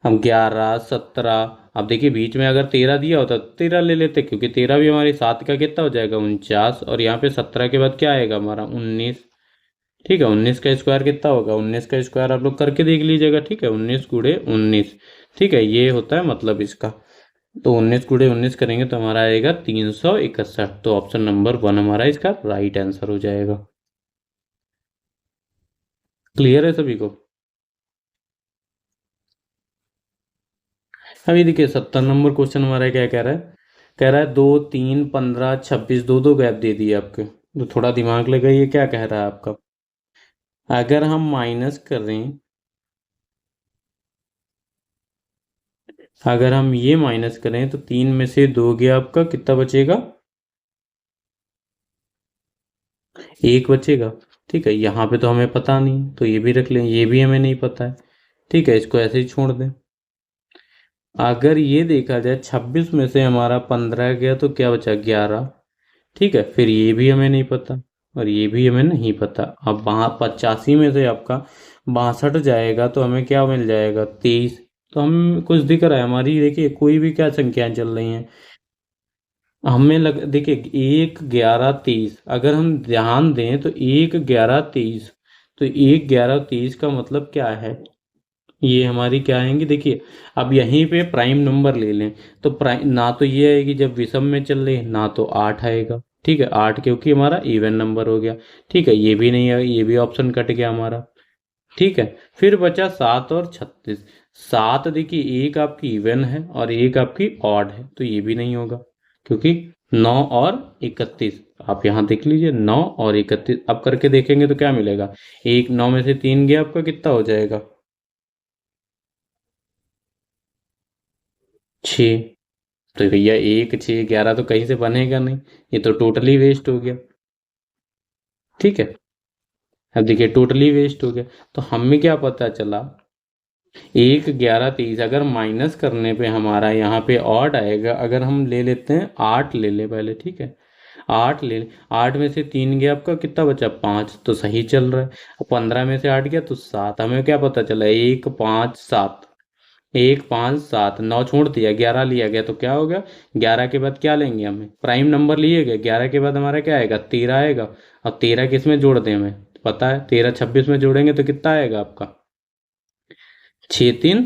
हम 11 17, अब देखिए बीच में अगर 13 दिया होता तो 13 ले लेते, क्योंकि 13 भी हमारी 7 का कितना हो जाएगा 49, और यहाँ पे 17 के बाद क्या आएगा हमारा 19, ठीक है, 19 का स्क्वायर कितना होगा, 19 का स्क्वायर आप लोग करके देख लीजिएगा, ठीक है, 19 गुणे 19, ठीक है, ये होता है मतलब इसका। तो 19 गुणे 19 करेंगे तो हमारा आएगा 361, तो ऑप्शन नंबर 1 हमारा इसका राइट आंसर हो जाएगा। क्लियर है सभी को। अभी देखिए 70 नंबर क्वेश्चन हमारा क्या कह रहा है, कह रहा है 2 3 15 26, दो दो गैप दे दिए आपके, तो थोड़ा दिमाग लगाइए क्या कह रहा है आपका। अगर हम माइनस करें, अगर हम ये माइनस करें तो 3 में से 2 गया आपका, कितना बचेगा, 1 बचेगा, ठीक है। यहाँ पे तो हमें पता नहीं, तो ये भी रख लें, ये भी हमें नहीं पता है, ठीक है, इसको ऐसे ही छोड़ दें। अगर ये देखा जाए 26 में से हमारा 15 गया तो क्या बचा 11, ठीक है, फिर ये भी हमें नहीं पता, और ये भी हमें नहीं पता। अब वहाँ 85 में से आपका 62 जाएगा तो हमें क्या मिल जाएगा 23। तो हम कुछ दिख रहा है हमारी, देखिए कोई भी क्या संख्याएं चल रही हैं, हमें लग देखिए 1 11 23, अगर हम ध्यान दें तो 1 11 23, तो 1 11 23 का मतलब क्या है, ये हमारी क्या आएंगी, देखिए अब यहीं पे प्राइम नंबर ले लें तो प्राइम ना तो ये आएगी जब विषम में चल रही है, ना तो 8 आएगा, ठीक है 8 क्योंकि हमारा इवन नंबर हो गया। ठीक है ये भी नहीं है, ये भी ऑप्शन कट गया हमारा। ठीक है फिर बचा 7 और 36। 7 देखिए एक आपकी इवन है और एक आपकी ऑड है, तो ये भी नहीं होगा क्योंकि 9 और 31। आप यहाँ देख लीजिए 9 और 31 अब करके देखेंगे तो क्या मिलेगा। एक 9 में से 3 गया आपका कितना हो जाएगा 6। तो भैया 1 6 11 तो कहीं से बनेगा नहीं, ये तो टोटली वेस्ट हो गया। ठीक है अब देखिए टोटली वेस्ट हो गया। तो हमें क्या पता चला 1 11 23 अगर माइनस करने पे हमारा यहाँ पे ऑड आएगा। अगर हम ले लेते हैं 8 ले ले पहले। ठीक है 8 ले ले, 8 में से 3 गया आपका कितना बचा 5, तो सही चल रहा है। 15 में से 8 गया तो 7। हमें क्या पता चला 1 5 7, 1 5 7, 9 छोड़ दिया 11 लिया गया तो क्या होगा 11 के बाद क्या लेंगे हमें प्राइम नंबर लिए गए। 11 के बाद हमारा क्या आएगा 13 आएगा। और 13 किस में जोड़ दें हमें पता है 13 26 में जोड़ेंगे तो कितना आएगा आपका 6 3।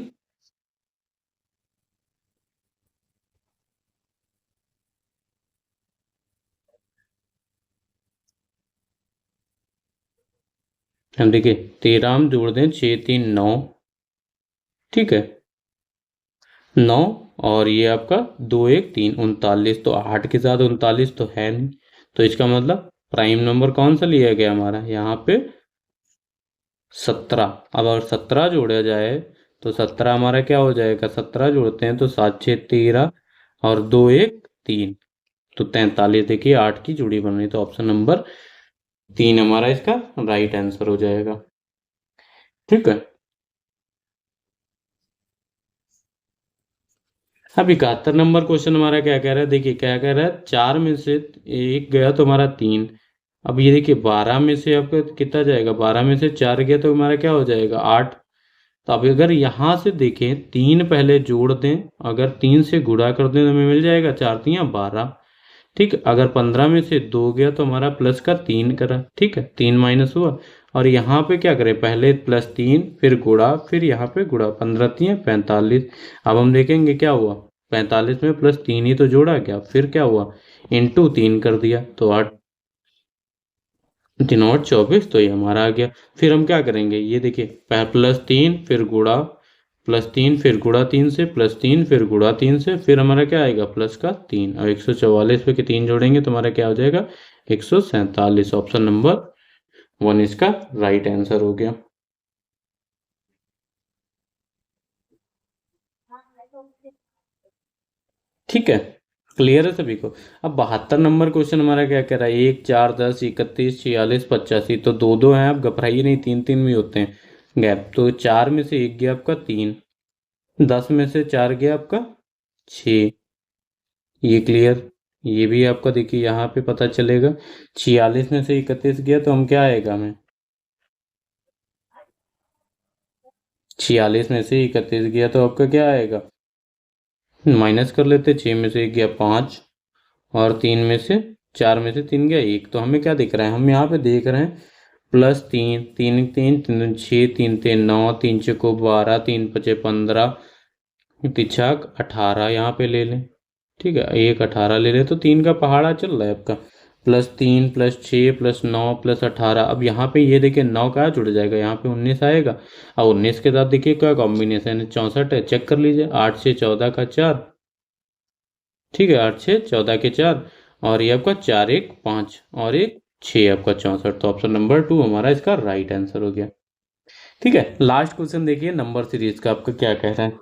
हम देखिए 13 हम जोड़ दें 6 3 9। ठीक है 9 और ये आपका 2 1 3 39। तो 8 के साथ 39 तो है नहीं, तो इसका मतलब प्राइम नंबर कौन सा लिया गया हमारा यहाँ पे 17। अब अगर 17 जोड़ा जाए तो 17 हमारा क्या हो जाएगा 17 जोड़ते हैं तो 7 6 13 और 2 1 3, तो 43। देखिए 8 की जोड़ी बन रही, तो ऑप्शन नंबर 3 हमारा इसका राइट आंसर हो जाएगा। ठीक है अब 71 नंबर क्वेश्चन हमारा क्या कह रहा है। देखिए क्या कह रहा है 4 में से एक गया तो हमारा 3। अब ये देखिए 12 में से आपका कितना जाएगा 12 में से 4 गया तो हमारा क्या हो जाएगा 8। तो अब अगर यहाँ से देखें 3 पहले जोड़ दें, अगर 3 से गुणा कर दें तो हमें मिल जाएगा 4 3 12। ठीक है अगर 15 में से 2 गया तो हमारा प्लस का 3 करा। ठीक है 3 माइनस हुआ और यहाँ पे क्या करें पहले +3 फिर गुणा फिर यहाँ पे गुणा 15 3 45। अब हम देखेंगे क्या हुआ 45 में +3 ही तो जोड़ा गया, फिर क्या हुआ इंटू 3 कर दिया तो 8 3 और 24, तो ये हमारा आ गया। फिर हम क्या करेंगे ये देखिए +3 फिर गुणा +3 फिर गुणा 3 से +3 फिर गुणा 3 से फिर हमारा क्या आएगा प्लस का 3 और 144 पे के 3 जोड़ेंगे तो हमारा क्या हो जाएगा 147। ऑप्शन नंबर 1 इसका राइट आंसर हो गया। ठीक है क्लियर है सभी को। अब 72 नंबर क्वेश्चन हमारा क्या कह रहा है 1 4 10 31 46 85। तो दो दो हैं आप घबराइए नहीं, तीन तीन भी होते हैं गैप। तो 4 में से 1 गया आपका 3, 10 में से 4 गया आपका 6। ये क्लियर, ये भी आपका देखिए यहाँ पे पता चलेगा। 46 में से 31 गया तो हम क्या आएगा हमें 46 में से 31 गया तो आपका क्या आएगा माइनस कर लेते 6 में से 1 गया 5 और 3 में से 4 में से 3 गया 1। तो हमें क्या दिख रहा है हम यहाँ पे देख रहे हैं +3 3 3 3 6 3 3 9 3 6 को 12 3 5 15 तिछक 18 यहाँ पे ले लें। ठीक है 1 18 ले लें तो 3 का पहाड़ा चल रहा है आपका +3 +6 +9 +18। अब यहाँ पे ये देखिए 9 कहाँ जुड़ जाएगा यहाँ पे 19 आएगा और 19 के साथ देखिए क्या कॉम्बिनेशन है 64 है। चेक कर लीजिए 8 6 14 का 4। ठीक है 8 6 14 के 4 और ये आपका 4 1 5 और एक 6 आपका 64। तो ऑप्शन नंबर 2 हमारा इसका राइट आंसर हो गया। ठीक है लास्ट क्वेश्चन देखिए नंबर सीरीज का आपका क्या कह रहा है।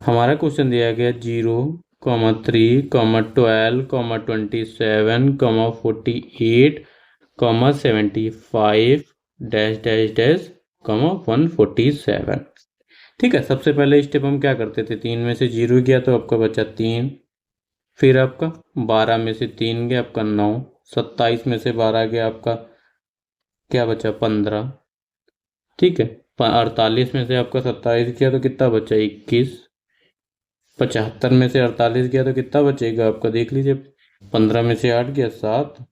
हमारा क्वेश्चन दिया गया 0 3 12 27 48 75 डैश डैश डैश 147। ठीक है सबसे पहले स्टेप हम क्या करते थे 3 में से 0 गया तो आपका बचा 3, फिर आपका 12 में से 3 गया आपका 9, 27 में से 12 गया आपका क्या बचा 15। ठीक है 48 में से आपका 27 गया तो कितना बचा 21, 75 में से 48 गया तो कितना बचेगा आपका देख लीजिए 15 में से 8 गया 7।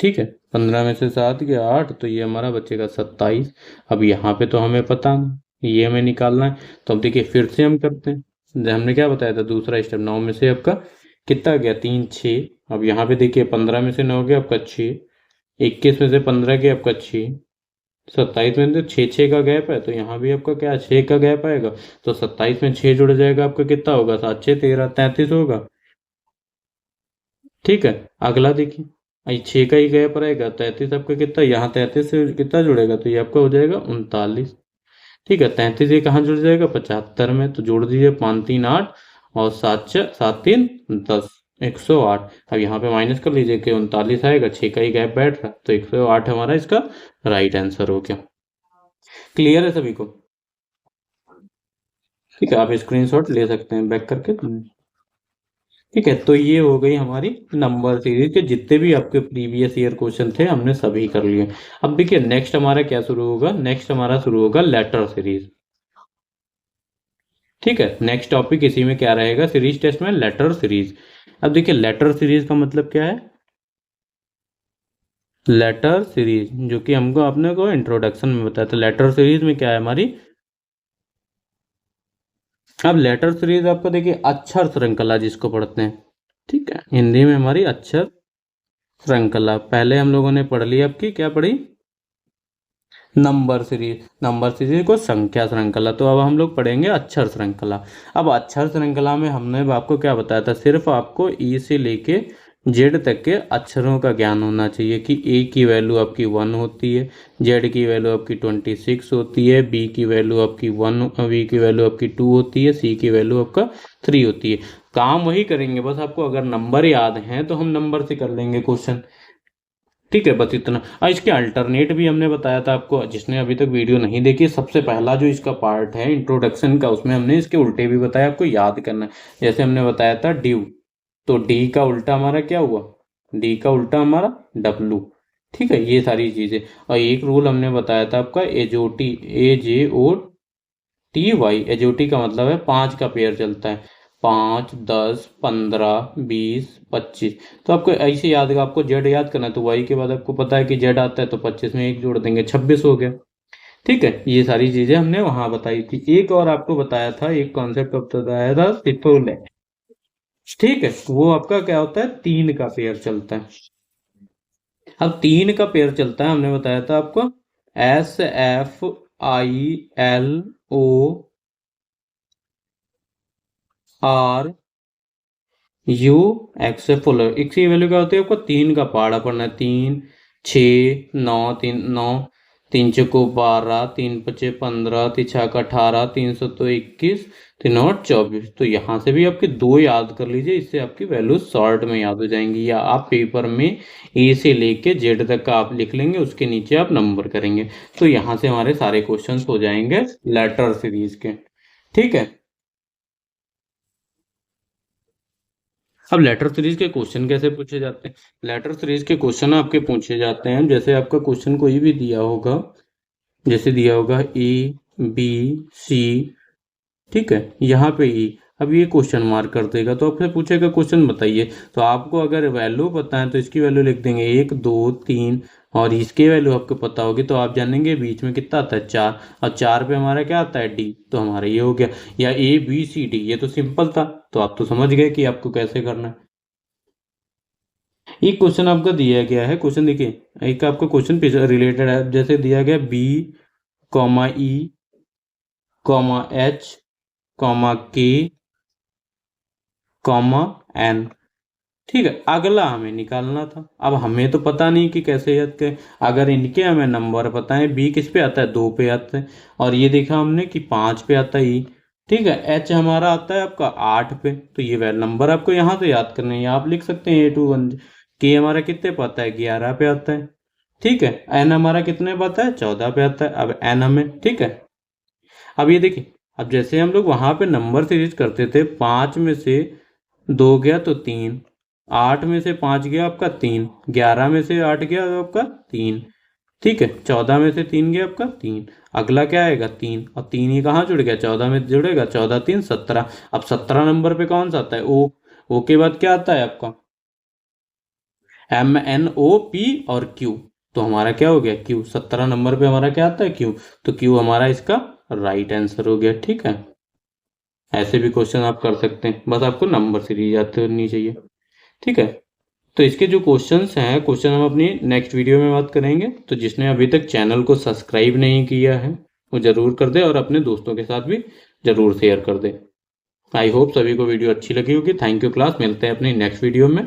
ठीक है 15 में से 7 गया 8 तो ये हमारा बचेगा 27। अब यहाँ पे तो हमें पता नहीं, ये हमें निकालना है। तो अब देखिए फिर से हम करते हैं, हमने क्या बताया था दूसरा स्टेप 9 में से आपका कितना गया 3 6। अब यहाँ पे देखिए 15 में से 9 गया आपका 6, 21 में से 15 गया आपका 6, 27 में तो 6 का गैप है, तो यहाँ भी आपका क्या 6 का गैप आएगा। तो 27 में 6 जुड़ जाएगा, आपका कितना होगा 7 6 13 33 होगा। ठीक है, अगला देखिए, 6 का ही गैप रहेगा, 33 आपका कितना, यहाँ 33 से कितना जुड़ेगा, तो ये आपका हो जाएगा 39। ठीक है, 33 ये कहाँ जुड़ जाएगा 75 में, तो जोड़ दीजिए 5 3 8 और 7 3 10, 108। अब यहाँ पे माइनस कर लीजिए कि 39 आएगा, 6 का ही गैप बैठ रहा है, तो 108 हमारा इसका राइट आंसर हो गया। क्लियर है सभी को? ठीक है, आप स्क्रीनशॉट ले सकते हैं बैक करके। ठीक है, तो ये हो गई हमारी नंबर सीरीज के जितने भी आपके प्रीवियस ईयर क्वेश्चन थे हमने सभी कर लिए। अब देखिए नेक्स्ट हमारा क्या शुरू होगा, नेक्स्ट हमारा शुरू होगा लेटर सीरीज। ठीक है, नेक्स्ट टॉपिक इसी में क्या रहेगा सीरीज टेस्ट में, लेटर सीरीज। अब देखिए लेटर सीरीज का मतलब क्या है, लेटर सीरीज जो कि हमको आपने को इंट्रोडक्शन में बताया था, लेटर सीरीज में क्या है हमारी। अब लेटर सीरीज आपको देखिए अक्षर श्रृंखला जिसको पढ़ते हैं, ठीक है, हिंदी में हमारी अक्षर श्रृंखला। पहले हम लोगों ने पढ़ ली, आपकी क्या पढ़ी, नंबर सीरीज, नंबर सीरीज को संख्या श्रृंखला। तो अब हम लोग पढ़ेंगे अक्षर श्रृंखला। अब अक्षर श्रृंखला में हमने आपको क्या बताया था, सिर्फ आपको ई से लेके जेड तक के अक्षरों का ज्ञान होना चाहिए कि ए की वैल्यू आपकी 1 होती है, जेड की वैल्यू आपकी 26 होती है, बी की वैल्यू आपकी 1, बी की वैल्यू आपकी 2 होती है, सी की वैल्यू आपका 3 होती है। काम वही करेंगे, बस आपको अगर नंबर याद हैं तो हम नंबर से कर लेंगे क्वेश्चन। ठीक है, बस इतना। और इसके अल्टरनेट भी हमने बताया था आपको, जिसने अभी तक वीडियो नहीं देखी, सबसे पहला जो इसका पार्ट है इंट्रोडक्शन का, उसमें हमने इसके उल्टे भी बताया, आपको याद करना है। जैसे हमने बताया था ड्यू, तो डी का उल्टा हमारा क्या हुआ, डी का उल्टा हमारा डब्लू। ठीक है, ये सारी चीजें। और एक रूल हमने बताया था आपका एजोटी, AJOTY, एजोटी का मतलब है 5 का पेयर चलता है, 5 10 15 20 25। तो आपको ऐसे याद है, आपको जेड याद करना है, तो वाई के बाद आपको पता है कि जेड आता है, तो 25 में एक जोड़ देंगे, 26 हो गया। ठीक है, ये सारी चीजें हमने वहां बताई थी। एक और आपको बताया था, एक कॉन्सेप्ट बताया था ट्रिपल। ठीक है, वो आपका क्या होता है, 3 का पेयर चलता है। अब 3 का पेयर चलता है, हमने बताया था आपको SFILORU फुल। इसकी वैल्यू क्या होती है, आपको 3 का पहाड़ा पढ़ना है, 3 6 9 3 9, 3 चौको 12, 3 पचे 15, 3 छक्का 18, 3 सत्तो 21, 3 और 24। तो यहाँ से भी आपके 2 याद कर लीजिए, इससे आपकी वैल्यू शॉर्ट में याद हो जाएंगी, या आप पेपर में ए से लेके जेड तक का आप लिख लेंगे, उसके नीचे आप नंबर करेंगे। तो यहाँ से हमारे सारे क्वेश्चन हो जाएंगे लेटर सीरीज के। ठीक है, अब लेटर सीरीज के क्वेश्चन कैसे पूछे जाते हैं, लेटर सीरीज के क्वेश्चन आपके पूछे जाते हैं, जैसे आपका क्वेश्चन कोई भी दिया होगा, जैसे दिया होगा ABC, ठीक है, यहाँ पे ई, अब ये क्वेश्चन मार्क कर देगा, तो आपसे पूछेगा क्वेश्चन बताइए, तो आपको अगर वैल्यू पता है तो इसकी वैल्यू लिख देंगे 1 2 3, और इसके वैल्यू आपको पता होगी तो आप जानेंगे बीच में कितना आता है 4, और 4 पे हमारा क्या आता है डी, तो हमारा ये हो गया। या ABCD, ये तो सिंपल था, तो आप तो समझ गए कि आपको कैसे करना है। एक क्वेश्चन आपका दिया गया है, क्वेश्चन देखिए, एक आपका क्वेश्चन रिलेटेड है, जैसे दिया गया B, E, H, K, N। ठीक है, अगला हमें निकालना था। अब हमें तो पता नहीं कि कैसे याद करें, अगर इनके हमें नंबर पता है, बी किस पे आता है 2 पे आता है, और ये देखा हमने कि 5 पे आता है ई। ठीक है, एच हमारा आता है आपका 8 पे, तो ये वह नंबर आपको यहाँ से याद करने हैं, आप लिख सकते हैं A21। के हमारा कितने पे आता है 11 पे आता है। ठीक है, एन हमारा कितने पे आता है 14 पे आता है। अब एन हमें, ठीक है, अब ये देखिए, अब जैसे हम लोग वहां पे नंबर सीरीज करते थे, 5 में से 2 गया तो 3, 8 में से 5 गया आपका 3, 11 में से 8 गया तो आपका 3, ठीक है, 14 में से 3 गया आपका 3, अगला क्या आएगा 3, और 3 ही कहाँ जुड़ गया 14 में जुड़ेगा, 14 3 17। अब 17 नंबर पे कौन सा आता है ओ के बाद क्या आता है आपका MNOP और Q, तो हमारा क्या हो गया Q, 17 नंबर पे हमारा क्या आता है Q, तो Q हमारा इसका राइट आंसर हो गया। ठीक है, ऐसे भी क्वेश्चन आप कर सकते हैं, बस आपको नंबर सीरीज याद करनी चाहिए। ठीक है, तो इसके जो क्वेश्चंस हैं, क्वेश्चन हम अपनी नेक्स्ट वीडियो में बात करेंगे। तो जिसने अभी तक चैनल को सब्सक्राइब नहीं किया है वो ज़रूर कर दे और अपने दोस्तों के साथ भी ज़रूर शेयर कर दे। आई होप सभी को वीडियो अच्छी लगी होगी। थैंक यू क्लास, मिलते हैं अपनी नेक्स्ट वीडियो में।